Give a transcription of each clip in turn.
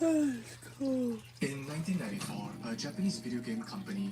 In 1994, a Japanese video game company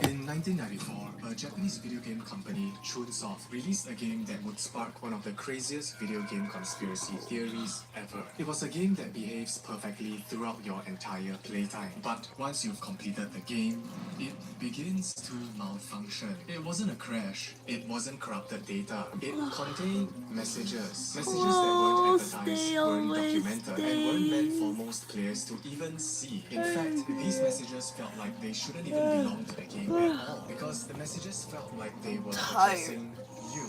In 1994, a Japanese video game company, Chunsoft, released a game that would spark one of the craziest video game conspiracy theories ever. It was a game that behaves perfectly throughout your entire playtime, but once you've completed the game, it begins to malfunction. It wasn't a crash, it wasn't corrupted data, it contained messages that weren't advertised, weren't documented, and weren't meant for most players to even see. In fact, these messages felt like they shouldn't even belong to the game at all, because the messages felt like they were addressing you,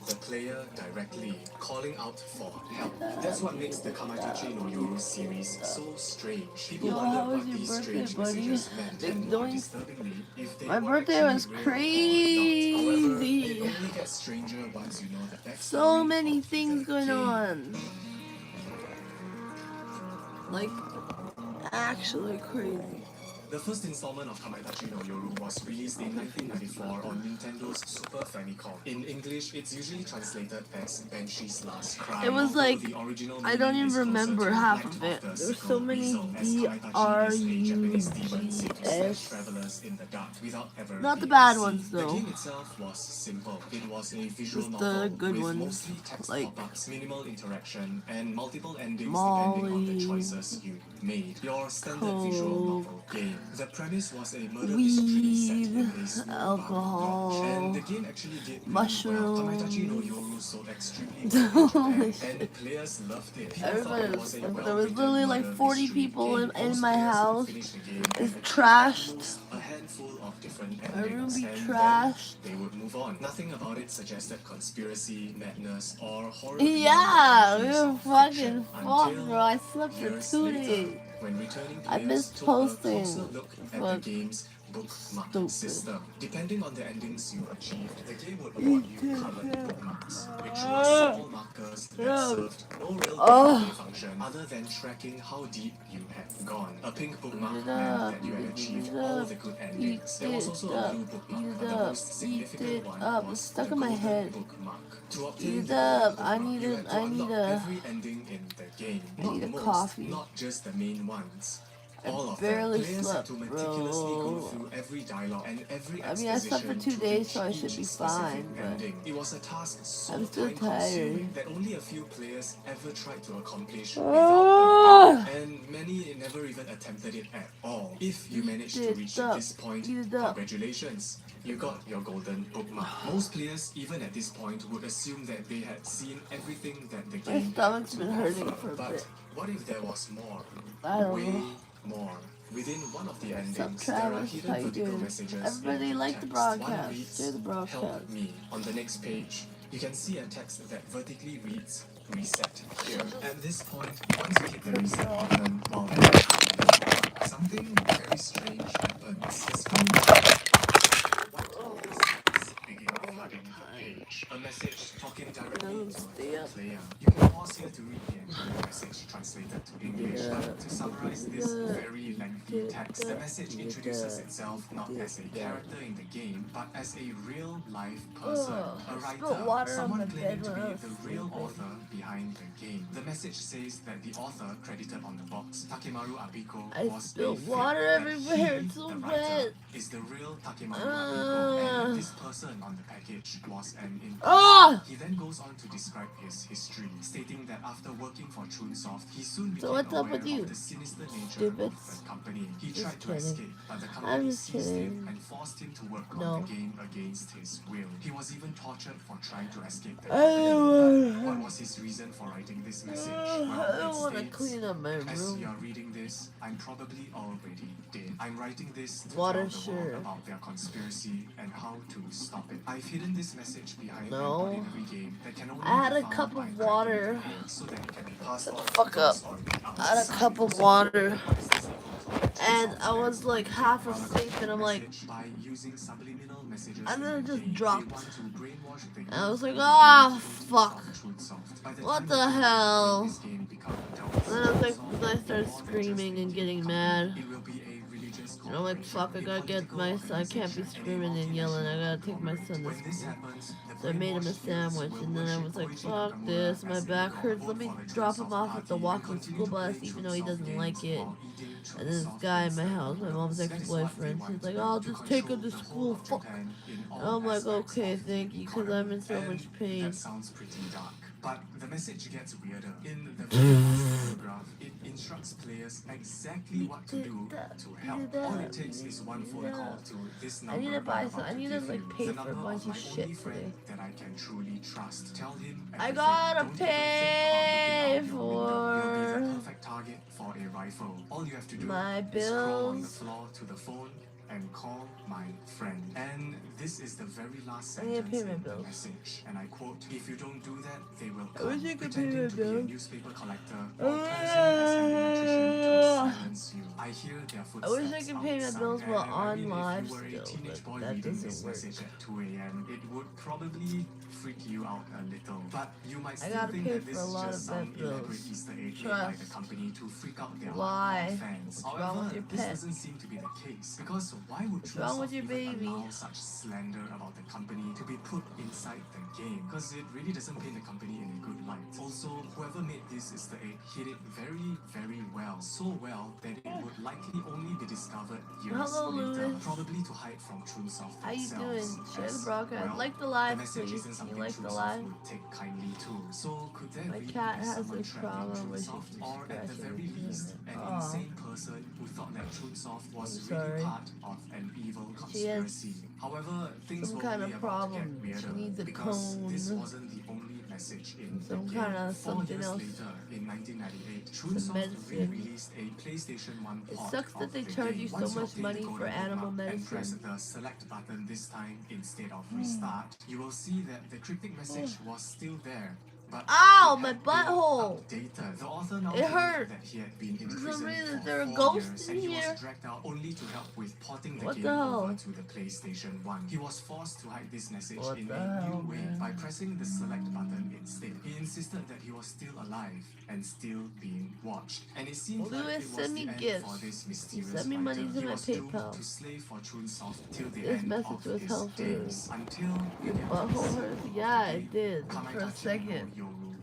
the player, directly, calling out for help. That's what makes the Kamaitachi no Yoru series so strange. People wondered what these strange messages meant, and more disturbingly, if they My were birthday was actually real or not. crazy. However, it only gets stranger once you know the backstory So many of things the going game. on. Like, actually crazy. The first installment of Kamaitachi no Yoru was released in 1994 on Nintendo's Super Famicom. In English, it's usually translated as Banshee's Last Cry. It was although like, the original I don't meaning even is closer remember to half Night of it. the There's Sickle so many Weasel, as Kamaitachi is a Japanese demon sent to snatch D-R-U-G-S. travelers in the dark without ever Not the being bad seen. ones, The though. game itself was simple. It was a visual Just novel the good with ones, mostly text like pop-ups, minimal interaction, and multiple endings depending on the Molly, choices you made. Your standard visual novel game. The premise was a murder weed, mystery set in a small alcohol, lodge, and the game actually did really mushrooms. well. Kamaitachi no Yoru sold extremely well in Holy Japan, and players loved it. People Everybody thought it was, was a there was well-written literally like murder 40 mystery people game. in Most my players would house. finish the game It's and trashed. a handful of different My room endings, be and trashed. then they would move on. Nothing about it suggested conspiracy, madness, or horror. Yeah, we beyond were the fucking fiction fucked, until bro. I slept for years 2 later, days. when returning I players missed took a posting. closer look at Fuck. the game's bookmark Stupid. system. Depending on the endings you achieved, the game would award you colored bookmarks, which were small markers that served no real gameplay function other than tracking how deep you had gone. A pink bookmark meant that you had achieved all the good endings. There was also a blue bookmark, but the most significant one was Stuck the in my golden head. bookmark. To obtain Eat the up. golden I bookmark, need you a- had to I unlock need a- every ending in the game. I Not need a most, coffee. not just the main ones. I All of barely them. Players had slept, to meticulously go bro. through every dialogue and every I mean, I slept for exposition 2 to days, reach so I should each be specific fine, but ending. It was a task so I'm still time-consuming tired. that only a few players ever tried to accomplish without Ah! and many never even attempted it at all. If you managed to Eat it reach up. this point, Eat it up. congratulations. You got your golden bookmark. Most players, even at this point, would assume that they had seen everything that the My game stomach's had to been hurting offer. for a But bit. what if there was more? I don't Way know. more. Within one of the What's up, endings, there are Travis? hidden How you vertical doing? messages. Everybody in like the text. broadcast. One reads, Share the broadcast. "Help me." On the next page, you can see a text that vertically reads, "Reset here." At this point, once you hit the reset button while something very strange happens. The screen begin flooding the page. A message talking directly to the player. You can pause here to read the entire message translated to English. But to summarize this very lengthy text, the message introduces itself not as a character in the game, but as a real life person, a writer, someone claiming to be the real author behind the game. The message says that the author credited on the box, Takemaru Abiko, I was a spilled fake, water that everywhere. he, It's so the wet. writer, is the real Takemaru Abiko, and that this person on the package was an imposter. Ah! He then goes on to describe his history, stating that after working for Chunsoft, he soon became So what's up aware with you, of the sinister nature stupid? of the company. He Just tried to kidding. escape, but the I'm company just seized him kidding. and forced him to work No. on the game against his will. He was even tortured for trying to escape the I company. don't What was his reason for writing this message? I Well, don't it want to states, clean up my as room. you're reading this, I'm probably already dead. I'm writing this to Water, tell the sure. world about their conspiracy and how to stop it. I've hidden this message behind No. an ordinary game that can only I had be a found cup by of cracking water. the code so that it can be passed on fuck to up. those on the I had a outside. cup of So, water, what is this equal to? and I was like half Well, asleep, and I'm like, message by using subliminal messages and then in it the just game, they dropped. want to brainwash the And I was like, youth ah, into fuck. Chunsoft. By the What time the you hell? make this game become adults, Then I was like, Chunsoft then I will be started more than just screaming a and game getting company. mad. It will be a religious And I'm like, fuck, I gotta get my son. I can't be screaming and yelling. I gotta take my son to When this school. happens, the So I made him a brainwashed sandwich, players and will then I worship was like, Koichi fuck Nakamura this, my as a back hero hurts. Let me for the drop him Chunsoft off at the party and walking continue school to bus, play even though he Chunsoft doesn't like games it. while eating And then this Chunsoft guy in my instant house, my mom's noodles. That is what they ex-boyfriend, want she's to like, do, oh, to just take control him to the whole school, of fuck. Japan in And all I'm like, aspects okay, of the thank you, because economy. I'm in so And much pain. that sounds pretty dark. But the message gets weirder. In the very last paragraph, it instructs players exactly what to do to help. All it takes is one phone call to this I number need to buy I'm some. about I to need to give like you. pay The for a number bunch of my of only shit friend today. that I can truly trust. Tell him I everything. gotta Don't even think about looking out pay your window. You'll be the for perfect target for a rifle. All you have to do my is crawl on the bills. floor to the phone and call my friend. And this is the very last I need to sentence pay my in the bills. message. And I quote, if you don't do that, they will I wish come, I could pay pretending my to be a bills. newspaper collector or posing as an electrician to silence you. I hear their I footsteps wish I could pay my outside. bills while And, on I mean, live if you were a still, teenage boy but that reading this doesn't work. message at 2 a.m., it would probably freak you out a little. But you might I still gotta think pay that for this a is lot just of some vet elaborate bills. Easter egg made by the Trust. company to freak out their Why? hardcore fans. What's wrong with your However, this pet? doesn't seem to be the case, because why would What's wrong with Chunsoft your even baby? allow such slander about the company to be put inside the game? Because it really doesn't paint the company in a good light. Also, whoever made this Easter egg hid it very, very well. So well that it would likely only be discovered years Hello, later, Louis. probably to hide from Chunsoft How you doing? themselves. Share the As, broadcast. well, Like the the live, message please. isn't You something like the Chunsoft live? would take kindly to. So could there My really cat be has someone a trapped in problem where she Chunsoft, keeps or at the scratching very me. least, an Aw. insane person who thought that Chunsoft was I'm really sorry. part of an evil She has conspiracy? However, things some were kind only of about to get problem. She weirder, needs a because this cone. wasn't the only message in the Some game. kind of 4 something years else. later, in 1998, Some Chunsoft medicine. re-released a PlayStation 1 It port sucks that of they the charge game. you so Once you much obtain money the for golden animal bookmark and press medicine. the select button this time instead of restart, you will see that the cryptic message was still there. But Ow, it my had been butthole! updated. The author now It claimed hurt. that he had been in For some prison reason, for there are 4 ghosts years, in and he here. was dragged out only to help with porting the What game the hell? over to the PlayStation 1. He was forced to hide this message What in the a hell, new way man? by pressing the select button instead. He insisted that he was still alive and still being watched. And it seemed like Louis, it was send the me end gifts. for this mysterious Send me money writer. to He my was doomed PayPal. to slave for Chunsoft till the This end message of was his helpful. days. Until Your you get butthole this. hurts? Yeah, it did. For a Kamaitachi no second. Yoru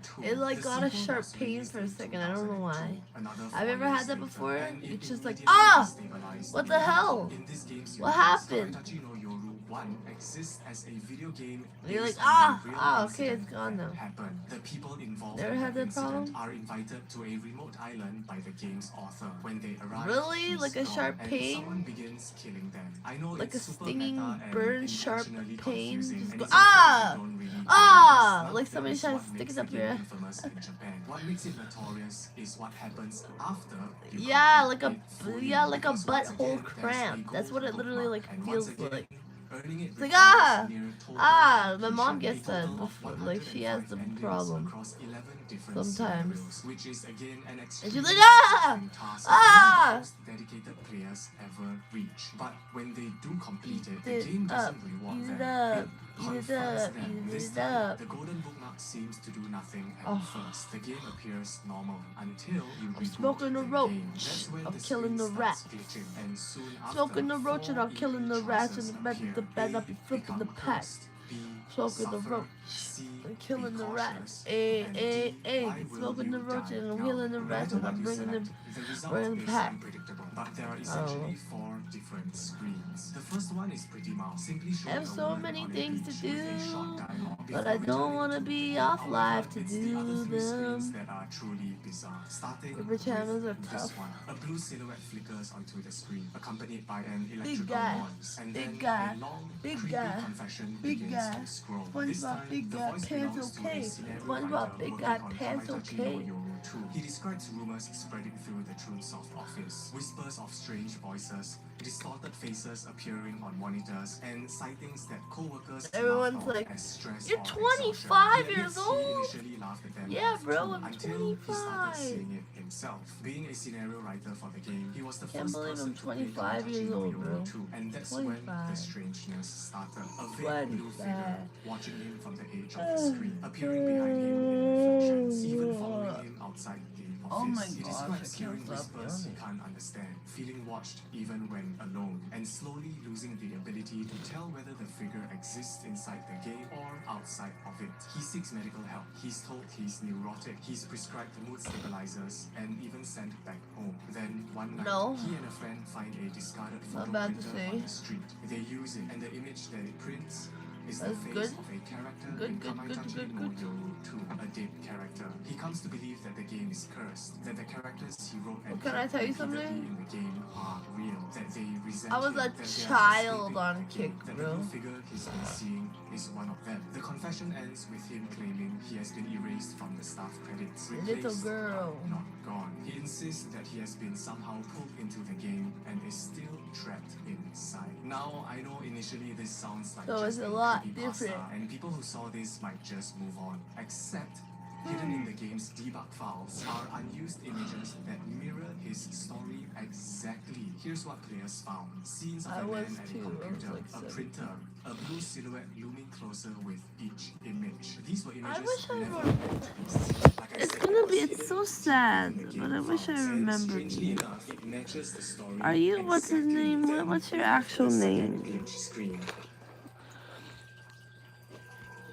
2. It like The got a sequel sharp was pain released for a in second. I don't know why. 2002, another I've 4 never years had that later, before. and it It's just like, immediately ah! destabilized What the the game. hell? In this game's What universe, happened? Kamaitachi no Yoru 1 exists as a video game And you're based like, on ah! a real Ah, okay, incident it's gone that now. happened. The people involved Never in had that that incident problem? are invited to a remote island by the game's author. When they arrive, Really? he's Like a gone, sharp and pain? someone begins killing them. I know Like it's a super stinging, meta and burn, sharp intentionally pain? confusing, Just and go, it's okay if you ah! don't really get it, Ah! because none Like of that somebody's is trying to what stick makes it the up game your infamous in Japan. What makes it notorious is what happens after you Yeah, complete like a it fully, yeah, like a because once butthole again, there's a cramp. That's what it gold literally like bookmark, and feels once again, like. earning it It's like, requires ah! near total Ah! My mom completion, gets a that total of before. Like she has 105 the endings problem. across 11 different Sometimes. scenarios, which is again an And she's extremely like, ah! challenging task Ah! that the most dedicated players ever reach. But when they do complete it, the Eat it game up, doesn't reward eat it them. up, It eat it confronts up, them. eat This it time, up. the golden bookmark seems to do nothing at Oh. first. The game appears normal until you I'm reboot smoking the game. roach. That's when I'm the killing screen the starts rat. glitching, and soon after, Smoking the roach and I'm 4 killing the eerie rats choices and the bed appear. the bed up, you A, flipping the become pack. cursed. B, Smoking the suffer. roach. C, I'm killing be the cautious. rats. A, And A, D, A. why will Smoking the you roach die? and I'm Now, killing the no rats matter and what I'm you bringing them. select, the result bringing is pack. unpredictable. But there are Oh. essentially 4 different screens. The first one is pretty mild. Simply I showing have a so woman many on a things beach to with a short do, dialogue but before I don't returning want to to be the off game. live However, to it's the other do 3 screens them. that are truly bizarre. Starting The pajamas are with tough. this one. A blue silhouette flickers onto the screen, accompanied by an electrical guy. noise. And Big then guy. a long, Big creepy guy. confession Big begins guy. to scroll. SpongeBob, This time, big the guy, voice pants belongs to a okay. scenario SpongeBob, writer big working guy, on pants Kamaitachi no okay. Yoru 2. He describes rumors spreading through the Chunsoft office, whispers of strange voices, distorted faces appearing on monitors, and sightings that co-workers Everyone's laughed off like, as stress "You're or 25 exhaustion." He years admits old?" He initially laughed at them Yeah, off bro, too, I'm until he started 25. seeing it himself. Being a scenario writer for the game, he was the Can't first believe person I'm to play 25 years Kamaitachi no old, Yoru bro. 2, and that's when the 25. strangeness started. A vague blue figure 25. watching him from the edge of the screen, appearing behind him in reflections, even following him outside the of Oh his. my He gosh, describes I can't hearing stop whispers he yawning. can't understand, feeling watched even when alone, and slowly losing the ability to tell whether the figure exists inside the game or outside of it. He seeks medical help. He's told he's neurotic. He's prescribed mood stabilizers and even sent back home. Then one night, No. he and a friend find a discarded photo Not bad to printer on say. the street. They use it, and the image that it prints is the That's face good. of a character Good, in good, good, Kamaitachi good, no good. Yoru 2, a dead character. He comes to believe that the game is cursed, that the characters he wrote and Can I killed tell you repeatedly something? in the game are real, that they resent I was him, a that they are child escaping on the game, Kick, that bro. the new figure he's been seeing is one of them. The confession ends with him claiming he has been erased from the staff credits, Little replaced, girl. but not gone. He insists that he has been somehow pulled into the game and is still trapped inside. Now, I know initially this sounds like So just it's a lot creepypasta, different. and people who saw this might just move on, except hidden in the game's debug files are unused images that mirror his story exactly. Here's what players found. Scenes of I a was man at a too. I was computer, like a 7. printer, a blue silhouette looming closer with each image. These were images wish I never remembered. meant to be seen. Like I It's said, gonna it be. was It's hidden so deep sad, in the game but I wish I files, and remembered strangely you. enough, it matches the story Are you? What's his exactly. name? Then What's your we actual the second name? glitch screen.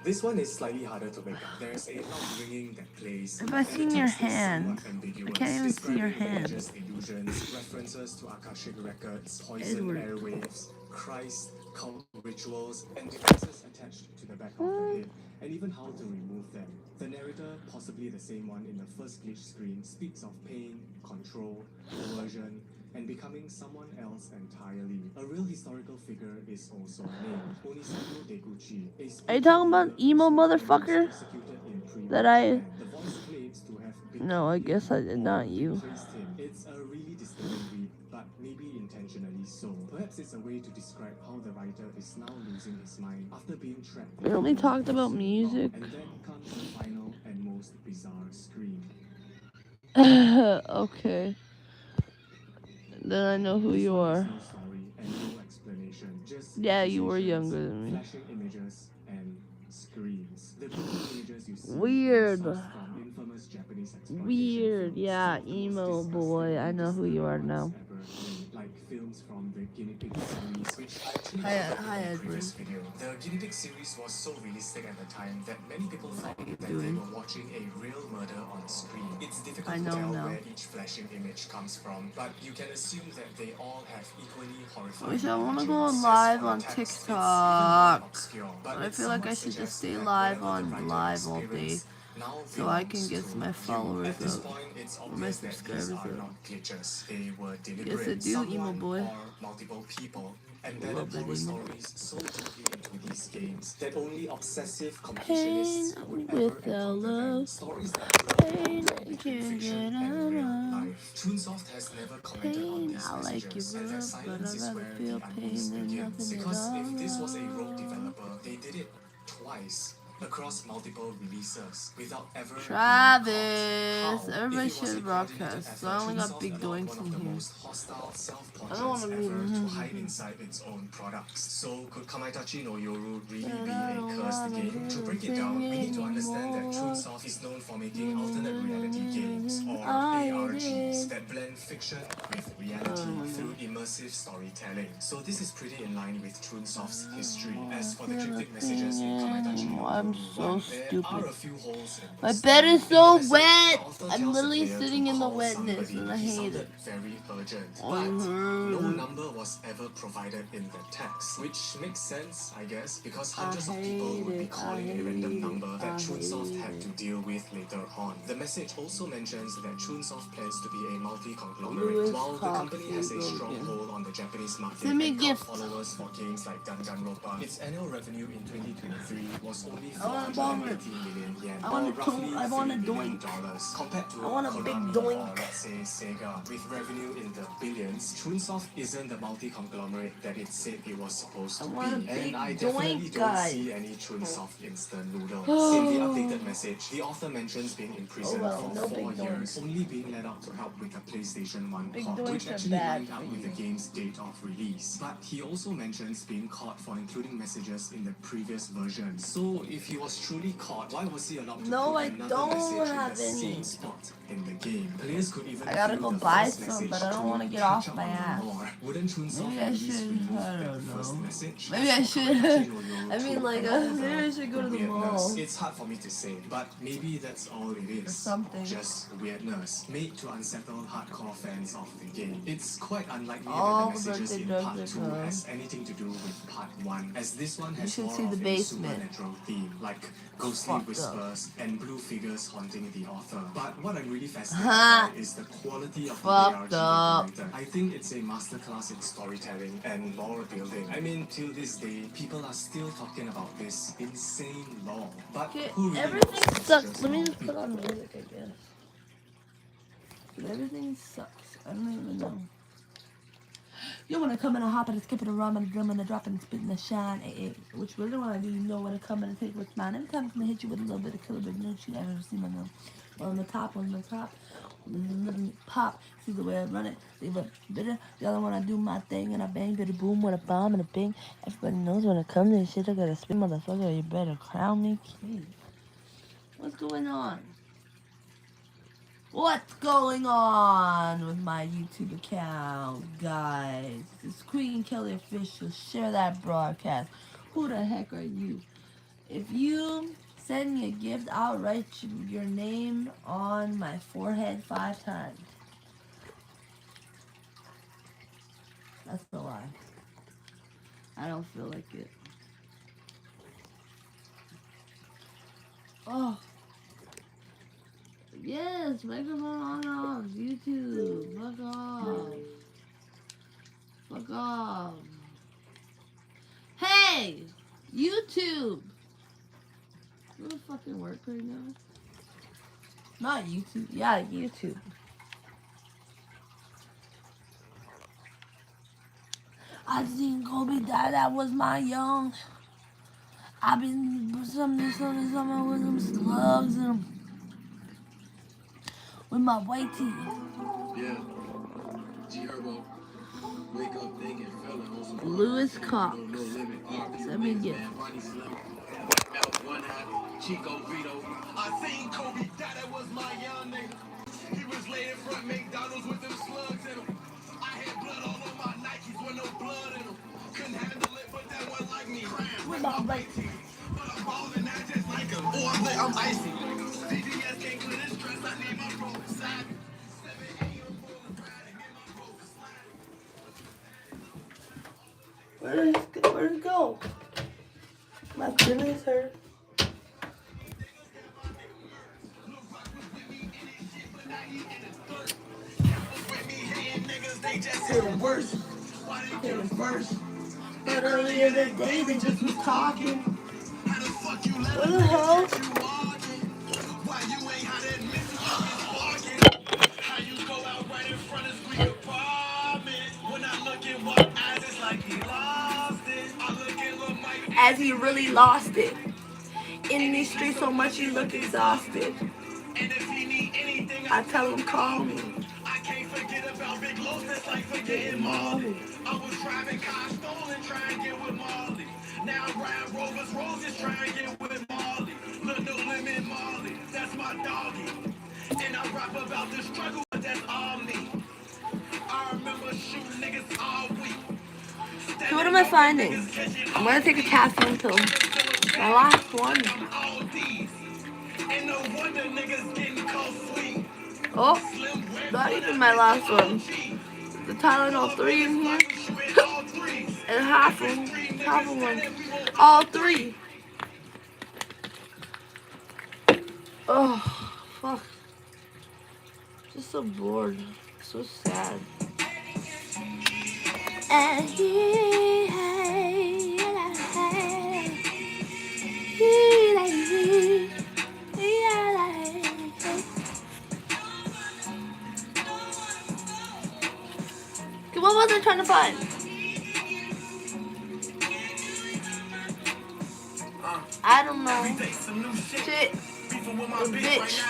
This one is slightly harder to make out. There's a loud ringing that plays. If I and seen the your text is hand, somewhat ambiguous, I can't even see your describing hand. religious illusions, references to Akashic records, poison Edward. airwaves, Christ, cult rituals, and devices attached to the back of the head, and even how to remove them. The narrator, possibly the same one in the first glitch screen, speaks of pain, control, coercion, and becoming someone else entirely. A real historical figure is also named Onisaku Deguchi. Are you talking about emo motherfucker? That I- The voice claims to have been No, I guess I did not. You. replaced him. It's a really disturbing read, but maybe intentionally so. Perhaps it's a way to describe how the writer is now losing his mind after being trapped. We only talked about music. And then comes the final and most bizarre scream. Okay. Then I know who This you one has are. no story and no explanation, just Yeah, you were accusations, younger than me. flashing images and screams. The brutal images you see Weird. are sourced from infamous Japanese exploitation Weird. films, Yeah, some of the most emo disgusting boy. I and know who you are disturbing now. ones ever made, like films from the Guinea Pig series, which I actually Hi, covered hi, in a Edwin. previous video. The Guinea Pig series was so realistic at the time that many people thought that they doing? were watching a real murder on screen. It's difficult I to know tell now. where each flashing image comes from, but you can assume that they all have equally horrifying Wish I wanna origins. go As live for on the text, it's even more TikTok. obscure, but I it feel like I somewhat should just suggests stay that live whatever the on writer live all day, experienced now so I can belongs get to my you. followers At this up. point, it's Or my obvious that these subscribers are up. not glitches. They were Yes, deliberate. I do, emo Someone boy. or multiple people embedded Love it, horror emo. stories so deeply into these games that only obsessive completionists Pain would ever without encounter them. love. Stories that blur the Pain boundary between can't fiction get and real enough. life. Chunsoft has never commented on Pain, these I like messages, you, and bro, their but silence I'd is rather where feel the pain unease than begins. nothing at Because if all. this was a rogue developer, they did it twice across multiple releases without ever being Travis, caught. How? everybody If it was should a broadcast. coordinated So I effort, only got Chunsoft big allowed doinks one in of the here. most hostile self-portraits I don't wanna be- ever to hide inside its own products. So could Kamaitachi no Yoru really be a cursed game? To break it down, we need to understand that Chunsoft is known for making alternate reality games, or ARGs, that blend fiction with reality through immersive storytelling. So this is pretty in line with Chunsoft's history. As for the cryptic messages in Kamaitachi no I'm Yoru so 1, there stupid. are a few holes in My the bed is story. so In the message, wet. the author I'm tells the literally player to sitting in the call wetness, somebody. and I He hate sounded it. very urgent, but no Mhm. number was ever provided in the text, which makes sense, I guess, because I hundreds of people hate would be it, calling I a random hate it, number that I Chunsoft hate had it. to deal with later on. The message also mentions that Chunsoft plans to be a multi-conglomerate. Louis While the company has a Cox, strong again. hold on the Japanese market Send me a and cult gift. followers for games like Danganronpa, its annual revenue in 2023 was only I want a bomber. 480 million yen, I want or a roughly toe- I want a $3 billion, doink. compared to I want a big Konami doink. or let's say Sega, with revenue in the billions. Chunsoft isn't the multi-conglomerate that it said it was supposed to I be, want a big and I definitely doink, don't guys. see any Chunsoft instant noodles. In the updated message, the author mentions being imprisoned Oh well, for no 4 big years, only being being let out to help with the PlayStation 1 Big port, doings which are actually bad lined up for with the you. game's date of release. But he also mentions being caught for including messages in the previous version. So if he was truly caught, why was he allowed to No, put I another don't message in have the any. same spot in the game? Players could even I gotta view go the buy first some, message but I don't to want to get catch off up my on the ass. lore. Wouldn't Chunsoft Maybe I at least should. remove I that don't first know. message? Maybe I That's should. not correcting Noyoro I mean, to like, allow maybe I should go to the weirdness. mall. It's hard for me to say, but maybe that's all it is. Or something. Just weirdness made to unsettle hardcore fans of the game. It's quite unlikely All that the the messages birthday in drugs part are 2 gone. has anything to do with part 1, as this one You has should more see of the a basement. supernatural theme, like ghostly Fucked up. whispers and blue figures haunting the author. But what I'm really fascinated Ha! by is the quality of the Fucked ARG up. implemented. I think it's a masterclass in storytelling and lore building. I mean, till this day, people are still talking about this insane lore. But Okay, who really everything knows? It's sucks. Let me lore. just put on music, I guess. But everything sucks. I don't even know. You wanna come and a hop and a skip and a rum and a drum and a drop and a spit and a shine, which really wanna do, you know when to come and take what's mine. Every time I'm gonna hit you with a little bit of killer bit, no you ever seen my nose. On the top, pop. See the way I run it, leave it bitter. The other one I do my thing and I bang, bitter boom with a bomb and a bing. Everybody knows when it comes to this shit, I gotta spin, motherfucker. You better crown me king. What's going on? What's going on with my YouTube account, guys? It's Queen Kelly Official. Share that broadcast. Who the heck are you? If you send me a gift, I'll write your name on my forehead 5 times. That's a lie. I don't feel like it. Oh. Yes, microphone on off. YouTube. Fuck off. Fuck off. Hey! YouTube! You wanna fucking work right now? Not YouTube. Yeah, YouTube. I seen Kobe die, that was my young. I've been something with some slugs and with my white teeth. Yeah. G Herbo. Wake up thinking, feeling on some Lewis Cox. No limit. RP Let me remains, get. man. Bonnie Slim. White Mouth, One Eye. Chico Vito. I seen Kobe die, that was my young nigga. He was laying front McDonald's with them slugs in him. I had blood all on my Nikes with no blood in them. Couldn't handle it, but that one like me. Cram with my white teeth. But I'm ballin' out just like him. Oh, I'm icy. CBS can't clear this stress. I need my bro beside me. 7 a.m. rolling ride and get my bro slide. Where'd it go? My feelings hurt. Worse. Why they get it first? But earlier that day they just was talking. How the fuck you let What the hell? you walking? Why you ain't how that nigga walking? How you go out right in front of Squeak apartment? When I look in what eyes, it's like he lost it. I look at Lil Mike As he really lost it. In these streets so much he look exhausted. and if he need anything, I tell him call me. I can't forget about Big Los, that's like forgetting Marley. I was driving cars stolen, trying to get with Marley. Now I ride Rovers Roses, trying to get with Marley. Look, no limit Marley, that's my doggy. And I rap about the struggle, but that's all me. I remember shooting niggas all week. So what am I finding? I'm gonna take a caffeine pill. My last one. All these. And no wonder niggas getting cold sweet. Oh, not even my last one. The Tylenol 3 in here. And half of one. All 3. Oh, fuck. Just so bored. So sad. What was I trying to find? I don't know. Shit. The bitch.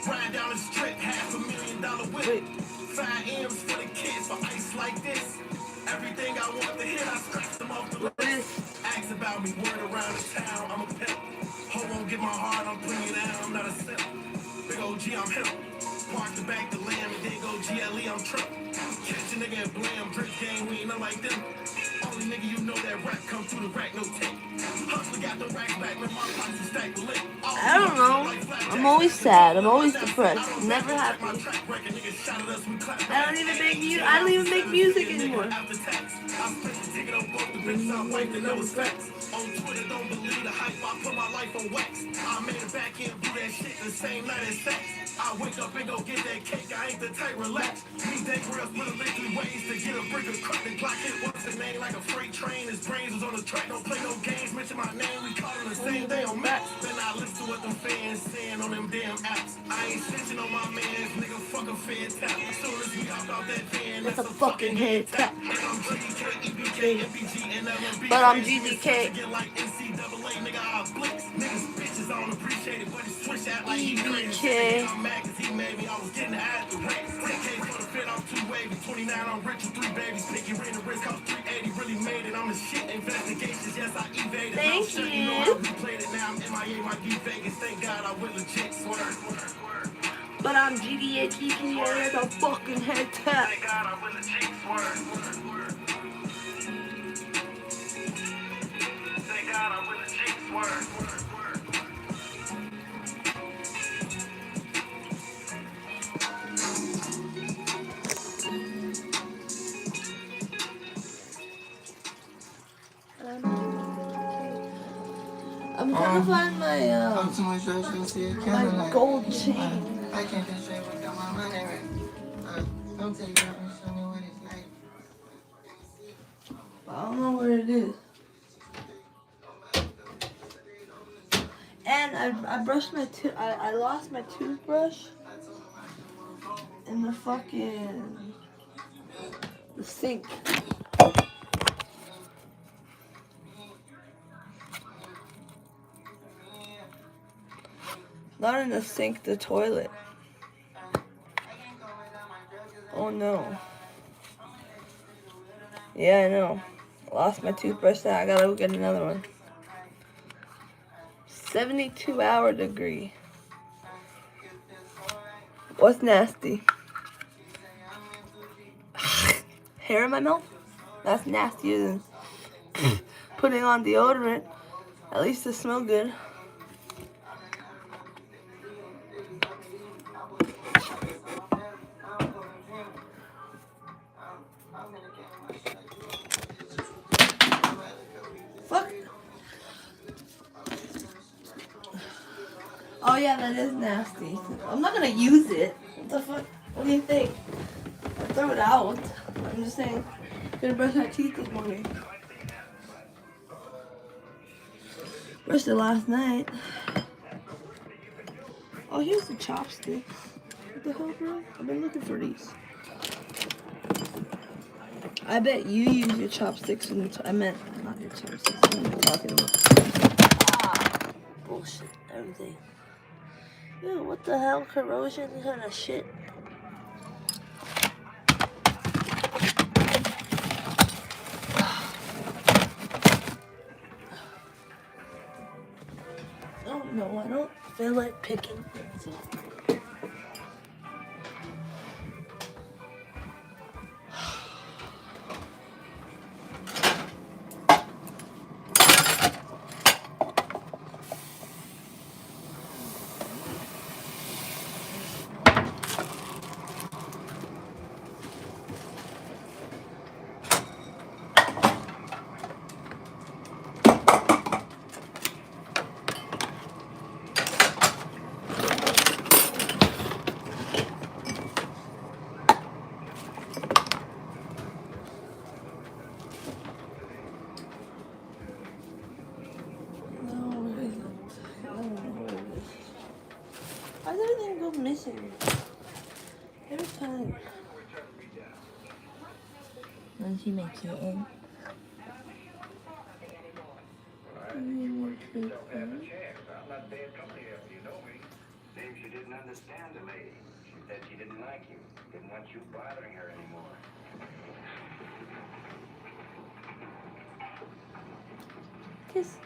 Ride down the strip, $500,000 whip. Wait. 5 M's for the kids for ice like this. Everything I want to hit, I scratch them off the What list. is? Ask about me, word around the town, I'm a pimp. Ho won't get my heart, I'm putting it down, I'm not a simp. Big OG, I'm him. Park the back, the lamb, and then go GLE, I'm Trump. Catch a nigga and blam, drip gang, we ain't nothing like them. Only nigga you know that rap come through the rack, no tape. Hustler got the racks back, man, my pockets are stacked with lit. I don't know. I'm always sad. I'm always depressed. Never happy. I don't even make music. I don't even make music anymore. On Twitter, don't believe the hype. I put my life on wax. I made it back and do that shit the same night as sex. I wake up and go get that cake. I ain't the type relax. Me dangerous with a literally ways to get a brick of crack. The clock hit once a name like a freight train. His brains was on the track. Don't play no games. Mention my name. We call it the same thing on Max. Then I listen to what them fans saying on them damn apps. I ain't snitching on my mans. Nigga, fuck a fan tap. As soon as we hop out that van, That's a fucking head tap. and I'm GDK, EBK, MPG, and LMB. But I'm GDK. Like NCAA, nigga, I blitz. Niggas bitches don't appreciate it, but it's switch out like he crazy. EBK. I'm mad 'cause he made me, I was getting out the race. 10K for the fit, I'm 2 wavy. 29, I'm rich with 3 babies. Picky ring the risk, cost 380, really made it. I'm the shit. Investigations, yes, I evaded. Thank You know you. how we played it now. I'm MIA, my D Vegas. Thank God I went legit. Swerve. But I'm GDHEP. That's a fucking head tap. Thank God I went legit. Swerve. Thank God I went legit. Swerve. I'm trying to find my my gold chain. I can't get straight without my money right. Don't take it and show me what it's like. I don't know where it is. And I brushed my I lost my toothbrush in the fucking the sink. Not in the sink, the toilet. Oh no. Yeah, I know. Lost my toothbrush now. I gotta go get another one. 72-hour degree. What's nasty? Hair in my mouth? That's nastier than putting on deodorant. At least it smells good. Fuck. Oh yeah, that is nasty. I'm not gonna use it. What the fuck? What do you think? I'll throw it out. I'm just saying. I'm gonna brush my teeth this morning. Brushed it last night. Oh, here's the chopsticks. What the hell, bro? I've been looking for these. I bet you use your chopsticks in the I meant not your chopsticks. What am I talking about? Ah, bullshit. Everything. Yo, what the hell? Corrosion kind of shit. Oh no, I don't feel like picking things up. Why does everything go missing? Every time. When she makes it in. claims you didn't understand the lady. She said she didn't like you, didn't want you bothering her anymore. Kiss.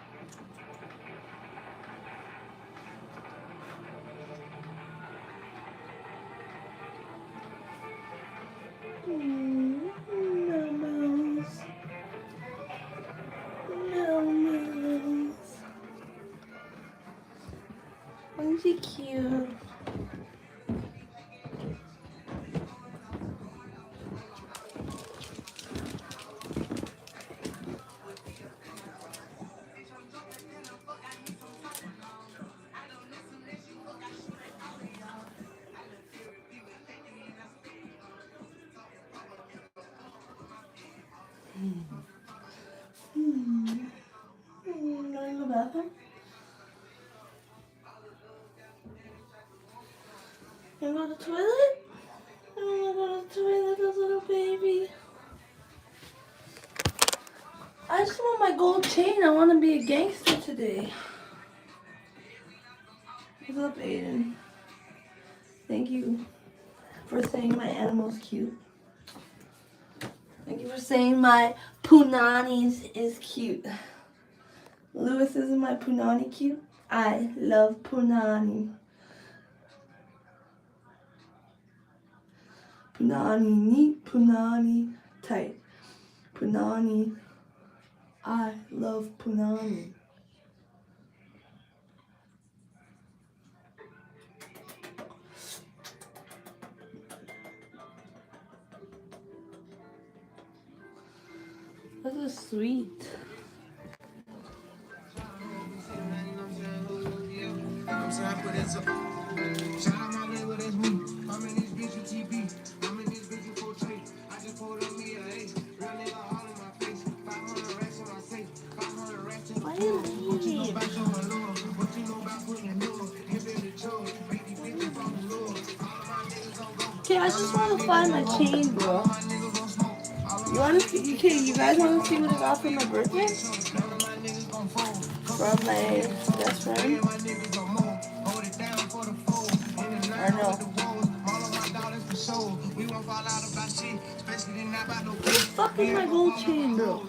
Melmouse. Melmouse. Aren't you cute? Wanna go to the bathroom? You wanna go to the toilet? You wanna go to the toilet, this little baby? I just want my gold chain. I want to be a gangster today. What's up, Aiden? Thank you for saying my animal's cute. Thank you for saying my Punani's is cute. Lewis, isn't my Punani cute? I love Punani. Punani neat, Punani tight. Punani. I love Punani. This is sweet. I'm sorry, I put it so. Shout out my neighbor, that's me. I'm in this bitch with TB. I'm in this bitch with portrait. I just pulled up me a ace. Real nigga all in my face. 500 racks in my safe. 500 racks in the Why floor. you What you know leave? about showing love? What you know about putting a door? Hip in the chore. 50-50 from the Lord. All of my niggas on go. Okay, I just want to find my chain, bro. You want to see? Okay, you guys want to see what I got for my birthday? From my best friend? Or no? Where the fuck is my gold chain, bro?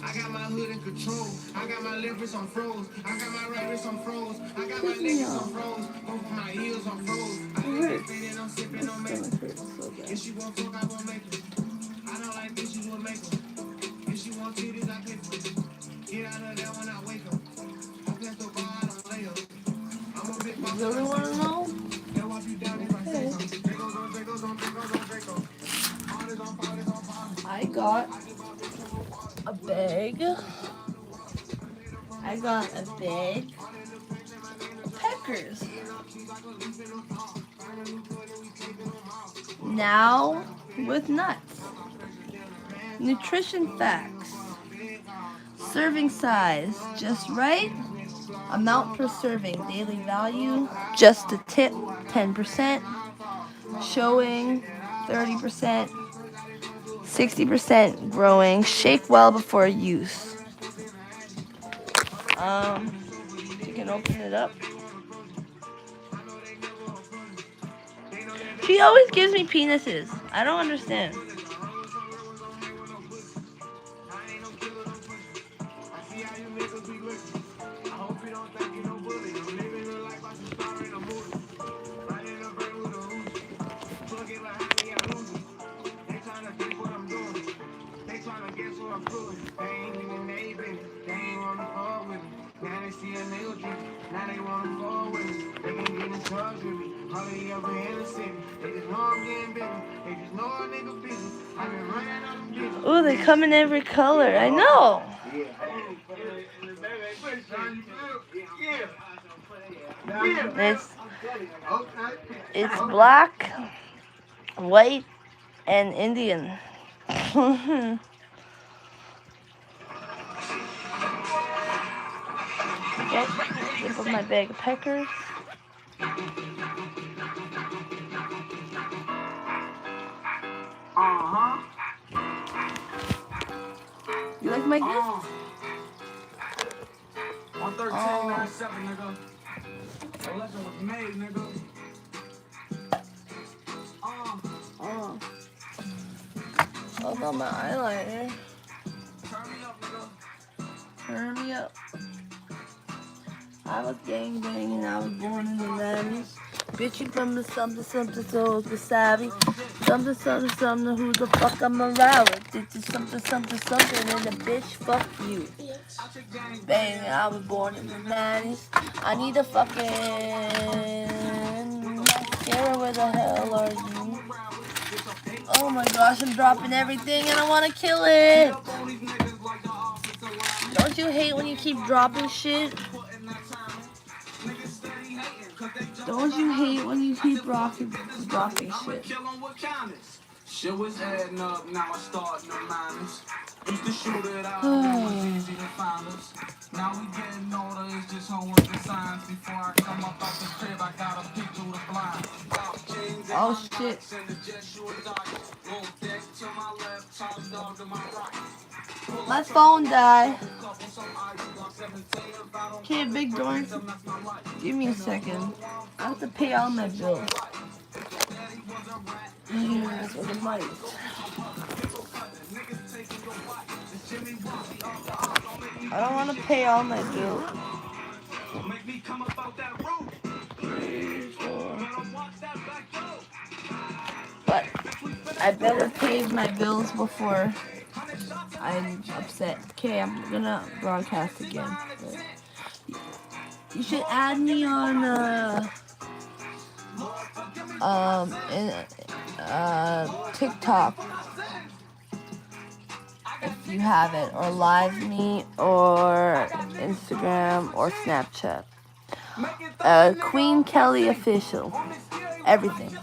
I got my hood in control. I got my left wrist on froze. I got my right wrist on froze. I got my Piss me legs on off. froze. Both of my heels on froze. It hurts. I'm sipping My on stomach hurts so If bad. she want fuck, I won't make it. I don't like bitches, we'll make them. If she want titties, I pay for it. Get out of there when I wake up. I press the bar, I don't lay up. I'm a big boss. You really want to know? They'll walk you down if I say Okay. so. Dracos on Dracos on Dracos on Draco. Parties on parties on parties. I got a bag. I got a bag of peckers. Now with nuts. Nutrition facts. Serving size, just right. Amount per serving. Daily value, just a tip, 10%. Showing, 30%. 60% growing. Shake well before use. You can open it up. She always gives me penises. I don't understand. Oh, they come in every color. I know. It's black, white, and Indian. Okay, this is my bag of peckers. You like my gift? 1397, nigga. The legend was made, nigga. I got my eyeliner. Turn me up, nigga. Turn me up. I was gang banging, I was born in the 90s. Bitchy from the something, something, so it's wasabi. Something, something, something, who the fuck I'm around with? This is something, something, something, and the bitch, fuck you. Bang, I was born in the 90s. I need a fucking... Sarah, where the hell are you? Oh my gosh, I'm dropping everything and I want to kill it. Don't you hate when you keep dropping shit? Don't you hate when you keep dropping shit? Shit was adding up, now I start no minus. Used to shoot it out, it was easy to find us. Now we getting older, it's just homework and science. Before I come up out the crib, I gotta peek through the blind. Oh shit. My phone died. Okay, big door. Give me a second. I have to pay all my bills. That's what the mic. I don't want to pay all my bills. But I better pay my bills before I'm upset. Okay, I'm gonna broadcast again. But you should add me on TikTok if you have it, or Live Me, or Instagram, or Snapchat. Queen Kelly Official. Everything.